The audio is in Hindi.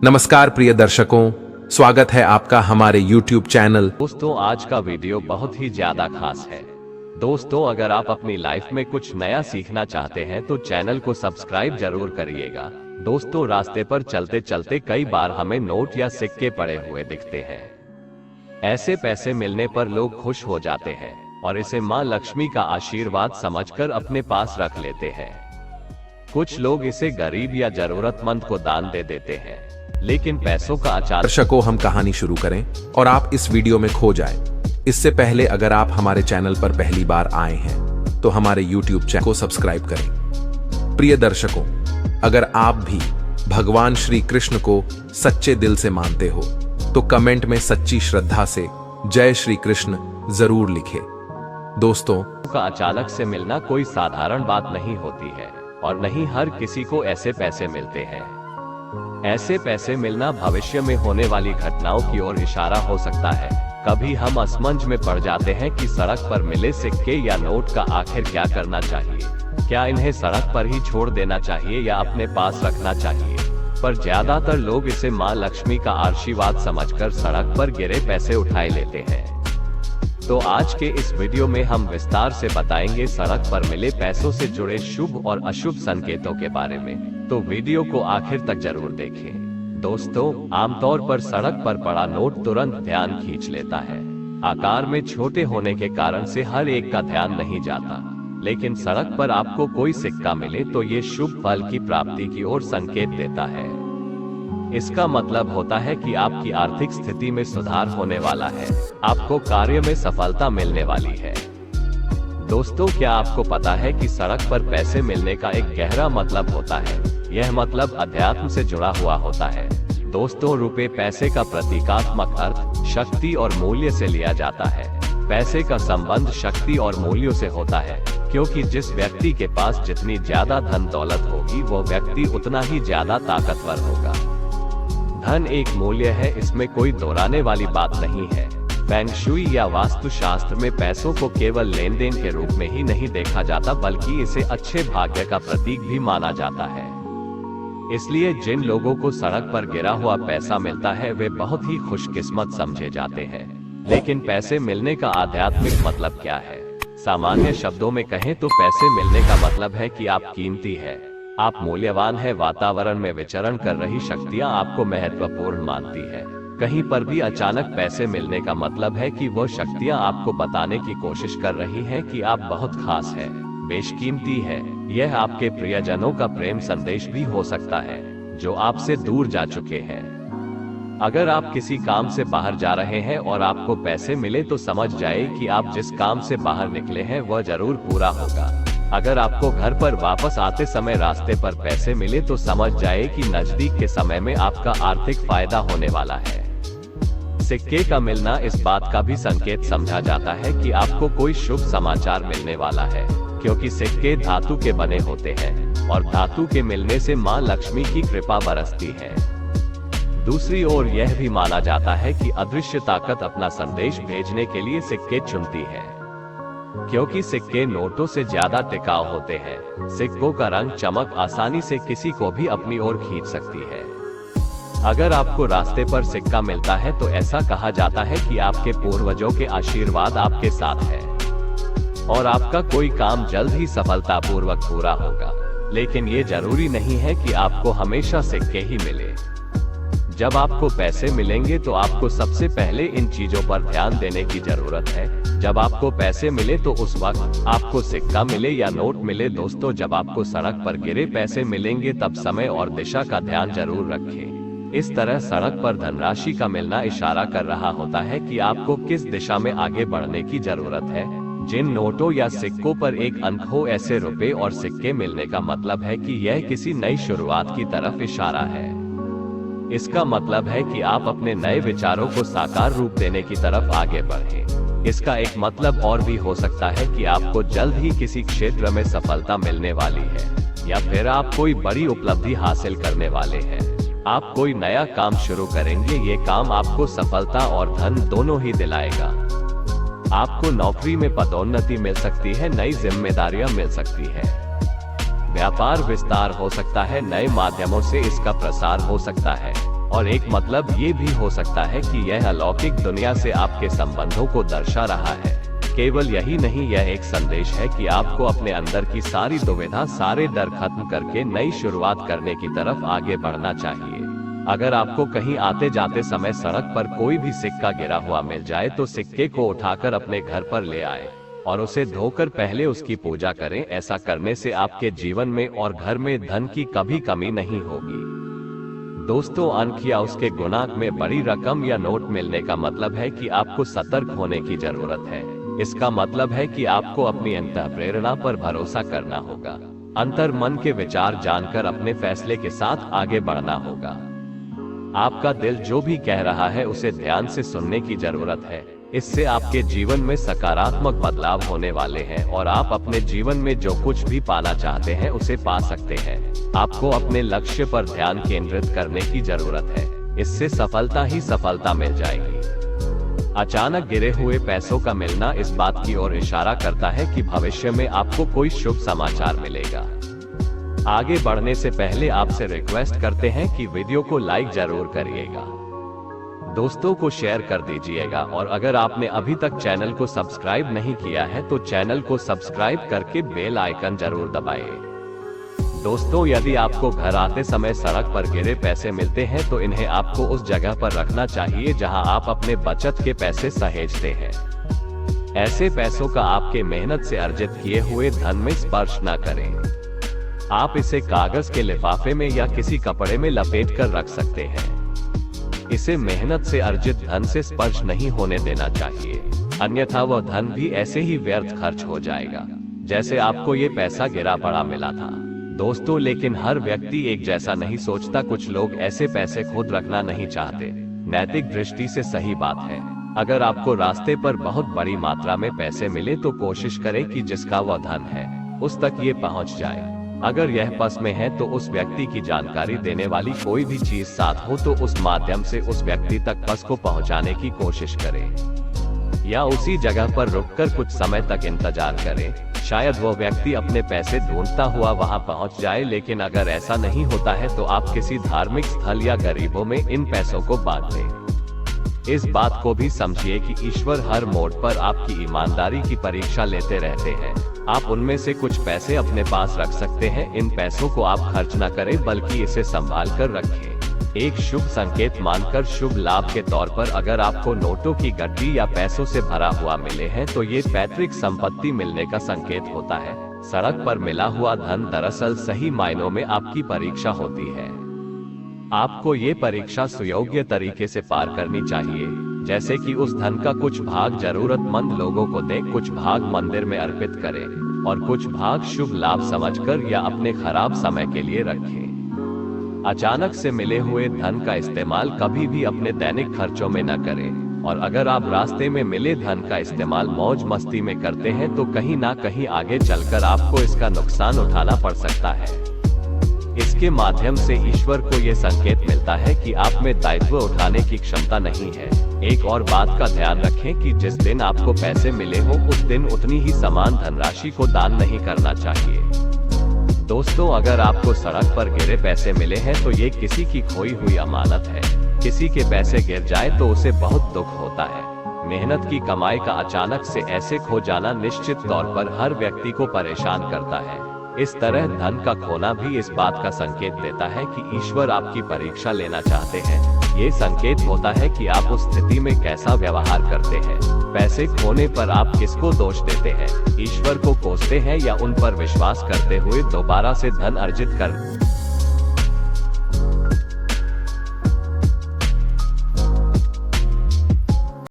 नमस्कार प्रिय दर्शकों, स्वागत है आपका हमारे YouTube चैनल। दोस्तों, आज का वीडियो बहुत ही ज्यादा खास है। दोस्तों, अगर आप अपनी लाइफ में कुछ नया सीखना चाहते हैं तो चैनल को सब्सक्राइब जरूर करिएगा। दोस्तों, रास्ते पर चलते चलते कई बार हमें नोट या सिक्के पड़े हुए दिखते हैं। ऐसे पैसे मिलने पर लोग खुश हो जाते हैं और इसे मां लक्ष्मी का आशीर्वाद समझकर अपने पास रख लेते हैं। कुछ लोग इसे गरीब या जरूरतमंद को दान दे देते हैं, लेकिन पैसों का अचानक। दर्शकों, हम कहानी शुरू करें और आप इस वीडियो में खो जाएं। इससे पहले अगर आप हमारे चैनल पर पहली बार आए हैं तो हमारे YouTube चैनल को सब्सक्राइब करें। प्रिय दर्शकों, अगर आप भी भगवान श्री कृष्ण को सच्चे दिल से मानते हो तो कमेंट में सच्ची श्रद्धा से जय श्री कृष्ण जरूर लिखें। दोस्तों, का अचानक से मिलना कोई साधारण बात नहीं होती है और नहीं हर किसी को ऐसे पैसे मिलते हैं। ऐसे पैसे मिलना भविष्य में होने वाली घटनाओं की ओर इशारा हो सकता है। कभी हम असमंज में पड़ जाते हैं कि सड़क पर मिले सिक्के या नोट का आखिर क्या करना चाहिए। क्या इन्हें सड़क पर ही छोड़ देना चाहिए या अपने पास रखना चाहिए? पर ज्यादातर लोग इसे मां लक्ष्मी का आशीर्वाद समझकर सड़क पर गिरे पैसे उठाए लेते हैं। तो आज के इस वीडियो में हम विस्तार से बताएंगे सड़क पर मिले पैसों से जुड़े शुभ और अशुभ संकेतों के बारे में, तो वीडियो को आखिर तक जरूर देखें। दोस्तों, आमतौर पर सड़क पर पड़ा नोट तुरंत ध्यान खींच लेता है। आकार में छोटे होने के कारण से हर एक का ध्यान नहीं जाता, लेकिन सड़क पर आपको कोई सिक्का मिले तो ये शुभ फल की प्राप्ति की ओर संकेत देता है। इसका मतलब होता है कि आपकी आर्थिक स्थिति में सुधार होने वाला है, आपको कार्य में सफलता मिलने वाली है। दोस्तों, क्या आपको पता है कि सड़क पर पैसे मिलने का एक गहरा मतलब होता है? यह मतलब अध्यात्म से जुड़ा हुआ होता है। दोस्तों, रुपए पैसे का प्रतीकात्मक अर्थ, शक्ति और मूल्य से लिया जाता है। पैसे का संबंध शक्ति और मूल्यों से होता है, क्योंकि जिस व्यक्ति के पास जितनी ज्यादा धन दौलत होगी वो व्यक्ति उतना ही ज्यादा ताकतवर होगा। धन एक मूल्य है, इसमें कोई दोहराने वाली बात नहीं है। फेंग शुई या वास्तु शास्त्र में पैसों को केवल लेन देन के रूप में ही नहीं देखा जाता, बल्कि इसे अच्छे भाग्य का प्रतीक भी माना जाता है। इसलिए जिन लोगों को सड़क पर गिरा हुआ पैसा मिलता है वे बहुत ही खुशकिस्मत समझे जाते हैं। लेकिन पैसे मिलने का आध्यात्मिक मतलब क्या है? सामान्य शब्दों में कहें तो पैसे मिलने का मतलब है कि आप कीमती है, आप मूल्यवान है। वातावरण में विचरण कर रही शक्तियां आपको महत्वपूर्ण मानती है। कहीं पर भी अचानक पैसे मिलने का मतलब है कि वो शक्तियां आपको बताने की कोशिश कर रही हैं कि आप बहुत खास है, बेशकीमती है। यह आपके प्रियजनों का प्रेम संदेश भी हो सकता है जो आपसे दूर जा चुके हैं। अगर आप किसी काम से बाहर जा रहे हैं और आपको पैसे मिले तो समझ जाए कि आप जिस काम से बाहर निकले हैं वह जरूर पूरा होगा। अगर आपको घर पर वापस आते समय रास्ते पर पैसे मिले तो समझ जाए कि नजदीक के समय में आपका आर्थिक फायदा होने वाला है। सिक्के का मिलना इस बात का भी संकेत समझा जाता है कि आपको कोई शुभ समाचार मिलने वाला है, क्योंकि सिक्के धातु के बने होते हैं और धातु के मिलने से मां लक्ष्मी की कृपा बरसती है। दूसरी ओर यह भी माना जाता है कि अदृश्य ताकत अपना संदेश भेजने के लिए सिक्के चुनती है, क्योंकि सिक्के नोटों से ज्यादा टिकाऊ होते हैं। सिक्कों का रंग चमक आसानी से किसी को भी अपनी ओर खींच सकती है। अगर आपको रास्ते पर सिक्का मिलता है तो ऐसा कहा जाता है कि आपके पूर्वजों के आशीर्वाद आपके साथ है और आपका कोई काम जल्द ही सफलतापूर्वक पूरा होगा। लेकिन ये जरूरी नहीं है कि आपको हमेशा सिक्के ही मिले। जब आपको पैसे मिलेंगे तो आपको सबसे पहले इन चीजों पर ध्यान देने की जरूरत है। जब आपको पैसे मिले तो उस वक्त आपको सिक्का मिले या नोट मिले। दोस्तों, जब आपको सड़क पर गिरे पैसे मिलेंगे तब समय और दिशा का ध्यान जरूर रखें। इस तरह सड़क पर धनराशि का मिलना इशारा कर रहा होता है कि आपको किस दिशा में आगे बढ़ने की जरूरत है। जिन नोटों या सिक्कों पर एक अंक हो, ऐसे रुपए और सिक्के मिलने का मतलब है कि यह किसी नई शुरुआत की तरफ इशारा है। इसका मतलब है कि आप अपने नए विचारों को साकार रूप देने की तरफ आगे बढ़ें। इसका एक मतलब और भी हो सकता है कि आपको जल्द ही किसी क्षेत्र में सफलता मिलने वाली है या फिर आप कोई बड़ी उपलब्धि हासिल करने वाले हैं। आप कोई नया काम शुरू करेंगे, ये काम आपको सफलता और धन दोनों ही दिलाएगा। आपको नौकरी में पदोन्नति मिल सकती है, नई जिम्मेदारियां मिल सकती है, व्यापार विस्तार हो सकता है, नए माध्यमों से इसका प्रसार हो सकता है। और एक मतलब ये भी हो सकता है कि यह अलौकिक दुनिया से आपके संबंधों को दर्शा रहा है। केवल यही नहीं, यह एक संदेश है कि आपको अपने अंदर की सारी दुविधा, सारे डर खत्म करके नई शुरुआत करने की तरफ आगे बढ़ना चाहिए। अगर आपको कहीं आते जाते समय सड़क पर कोई भी सिक्का गिरा हुआ मिल जाए तो सिक्के को उठाकर अपने घर पर ले आए और उसे धोकर पहले उसकी पूजा करें। ऐसा करने से आपके जीवन में और घर में धन की कभी कमी नहीं होगी। दोस्तों, अंक या उसके गुणांक में बड़ी रकम या नोट मिलने का मतलब है कि आपको सतर्क होने की जरूरत है। इसका मतलब है कि आपको अपनी अंतः प्रेरणा पर भरोसा करना होगा, अंतर मन के विचार जानकर अपने फैसले के साथ आगे बढ़ना होगा। आपका दिल जो भी कह रहा है उसे ध्यान से सुनने की जरूरत है। इससे आपके जीवन में सकारात्मक बदलाव होने वाले हैं और आप अपने जीवन में जो कुछ भी पाना चाहते हैं उसे पा सकते हैं। आपको अपने लक्ष्य पर ध्यान केंद्रित करने की जरूरत है, इससे सफलता ही सफलता मिल जाएगी। अचानक गिरे हुए पैसों का मिलना इस बात की ओर इशारा करता है कि भविष्य में आपको कोई शुभ समाचार मिलेगा। आगे बढ़ने से पहले आपसे रिक्वेस्ट करते हैं कि वीडियो को लाइक जरूर करिएगा, दोस्तों को शेयर कर दीजिएगा और अगर आपने अभी तक चैनल को सब्सक्राइब नहीं किया है तो चैनल को सब्सक्राइब करके बेल आइकन जरूर दबाएं। दोस्तों, यदि आपको घर आते समय सड़क पर गिरे पैसे मिलते हैं तो इन्हें आपको उस जगह पर रखना चाहिए जहां आप अपने बचत के पैसे सहेजते हैं। ऐसे पैसों का आपके मेहनत से अर्जित किए हुए धन में स्पर्श न करें। आप इसे कागज के लिफाफे में या किसी कपड़े में लपेट कर रख सकते हैं। इसे मेहनत से अर्जित धन से स्पर्श नहीं होने देना चाहिए, अन्यथा वह धन भी ऐसे ही व्यर्थ खर्च हो जाएगा जैसे आपको ये पैसा गिरा पड़ा मिला था। दोस्तों, लेकिन हर व्यक्ति एक जैसा नहीं सोचता। कुछ लोग ऐसे पैसे खुद रखना नहीं चाहते। नैतिक दृष्टि से सही बात है। अगर आपको रास्ते पर बहुत बड़ी मात्रा में पैसे मिले तो कोशिश करें कि जिसका वह धन है उस तक ये पहुंच जाए। अगर यह पस में है तो उस व्यक्ति की जानकारी देने वाली कोई भी चीज साथ हो तो उस माध्यम से उस व्यक्ति तक पस को पहुंचाने की कोशिश करें या उसी जगह पर रुककर कुछ समय तक इंतजार करें। शायद वो व्यक्ति अपने पैसे ढूंढता हुआ वहां पहुंच जाए, लेकिन अगर ऐसा नहीं होता है तो आप किसी धार्मिक स्थल या गरीबों में इन पैसों को बांट दें। इस बात को भी समझिए कि ईश्वर हर मोड़ पर आपकी ईमानदारी की परीक्षा लेते रहते हैं। आप उनमें से कुछ पैसे अपने पास रख सकते हैं। इन पैसों को आप खर्च न करें बल्कि इसे संभाल कर रखें। एक शुभ संकेत मानकर शुभ लाभ के तौर पर अगर आपको नोटों की गड्डी या पैसों से भरा हुआ मिले हैं तो ये पैतृक संपत्ति मिलने का संकेत होता है। सड़क पर मिला हुआ धन दरअसल सही मायनों में आपकी परीक्षा होती है। आपको ये परीक्षा सुयोग्य तरीके से पार करनी चाहिए, जैसे कि उस धन का कुछ भाग जरूरतमंद लोगों को दें, कुछ भाग मंदिर में अर्पित करें और कुछ भाग शुभ लाभ समझकर या अपने खराब समय के लिए रखें। अचानक से मिले हुए धन का इस्तेमाल कभी भी अपने दैनिक खर्चों में न करें और अगर आप रास्ते में मिले धन का इस्तेमाल मौज मस्ती में करते हैं तो कहीं ना कहीं आगे चलकर आपको इसका नुकसान उठाना पड़ सकता है। इसके माध्यम से ईश्वर को ये संकेत मिलता है कि आप में दायित्व उठाने की क्षमता नहीं है। एक और बात का ध्यान रखें कि जिस दिन आपको पैसे मिले हो उस दिन उतनी ही समान धनराशि को दान नहीं करना चाहिए। दोस्तों, अगर आपको सड़क पर गिरे पैसे मिले हैं तो ये किसी की खोई हुई अमानत है। किसी के पैसे गिर जाए तो उसे बहुत दुख होता है। मेहनत की कमाई का अचानक से ऐसे खो जाना निश्चित तौर पर हर व्यक्ति को परेशान करता है। इस तरह धन का खोना भी इस बात का संकेत देता है कि ईश्वर आपकी परीक्षा लेना चाहते हैं। ये संकेत होता है कि आप उस स्थिति में कैसा व्यवहार करते हैं। पैसे खोने पर आप किसको दोष देते हैं? ईश्वर को कोसते हैं या उन पर विश्वास करते हुए दोबारा से धन अर्जित कर